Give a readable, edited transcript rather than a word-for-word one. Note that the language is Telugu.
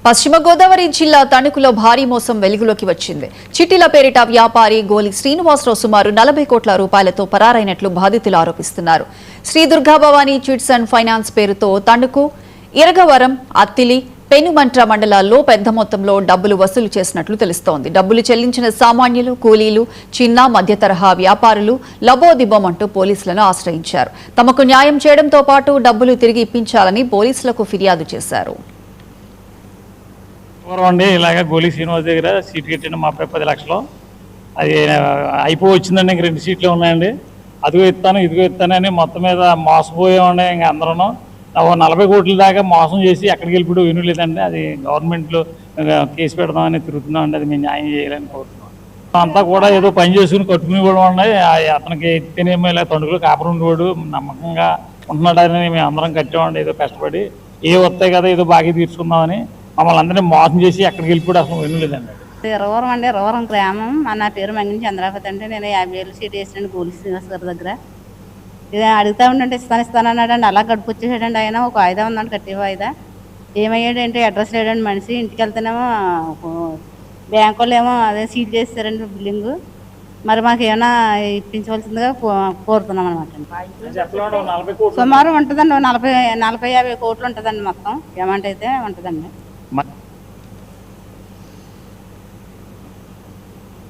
పశ్చిమ గోదావరి జిల్లా తణుకులో భారీ మోసం వెలుగులోకి వచ్చింది. చిట్టీల పేరిట వ్యాపారి గోలి శ్రీనివాసరావు సుమారు 40 కోట్ల రూపాయలతో పరారైనట్లు బాధితులు ఆరోపిస్తున్నారు. Shri Durga Bhavani chits and finance పేరుతో తణుకు, ఇరగవరం, అత్తిలి, పెనుమంట్ర మండలాల్లో పెద్ద మొత్తంలో డబ్బులు వసూలు చేసినట్లు తెలుస్తోంది. డబ్బులు చెల్లించిన సామాన్యులు, కూలీలు, చిన్న మధ్య తరహా వ్యాపారులు లబోదిబోమంటూ పోలీసులను ఆశ్రయించారు. తమకు న్యాయం చేయడంతో పాటు డబ్బులు తిరిగి ఇప్పించాలని పోలీసులకు ఫిర్యాదు చేశారు. ఇలాగ గోలి శ్రీనివాస్ దగ్గర సీట్ కట్టిన మా 10 లక్షలు అది వచ్చిందండి. ఇంక 2 సీట్లు ఉన్నాయండి. అదిగో ఇస్తాను ఇదిగో ఇస్తానని మొత్తం మీద మోసపోయామండి. ఇంకా అందరూ 40 కోట్ల దాకా మోసం చేసి ఎక్కడికి వెళ్ళిపోయి వినలేదండి. అది గవర్నమెంట్లో కేసు పెడదామని తిరుగుతున్నామండి. అది మేము న్యాయం చేయాలని కోరుతున్నాం. అంతా కూడా ఏదో పని చేసుకుని కట్టుకుని కూడా ఉన్నాయి. అతనికి ఎత్తేనేమో ఇలా తణుకులో కాపురం ఉండేవాడు, నమ్మకంగా ఉంటున్నాడని మేము అందరం కట్టామండి. ఏదో కష్టపడి వస్తాయి కదా ఏదో బాగా తీర్చుకుందామని మమ్మల్ని అందరినీ మోసం చేసి ఎక్కడికి వెళ్ళిపోయి అసలు వినలేదండి. ఇరవరం అండి, ఇరవరం గ్రామం. నా పేరు మంగిని చంద్రాపతి అండి. నేను 50,000 సీట్ వేసాను గోలి శ్రీనివాస్ గారి దగ్గర. ఇది అడుగుతా ఉండంటే ఇస్తానన్నాడండి. అలా గడుపుచ్చేసాడండి. ఆయన ఒక వాయిదా ఉందండి, కట్టే వాయిదా. ఏమయ్యాడంటే అడ్రస్ లేడండి మనిషి. ఇంటికి వెళ్తేనేమో బ్యాంకు వాళ్ళు ఏమో అదే సీట్ చేస్తారండి బిల్లింగ్. మరి మాకు ఏమైనా ఇప్పించవలసిందిగా కోరుతున్నాం అనమాట. సుమారు ఉంటుందండి 40-50 కోట్లు ఉంటుందండి మొత్తం అమౌంట్ అయితే ఉంటుందండి.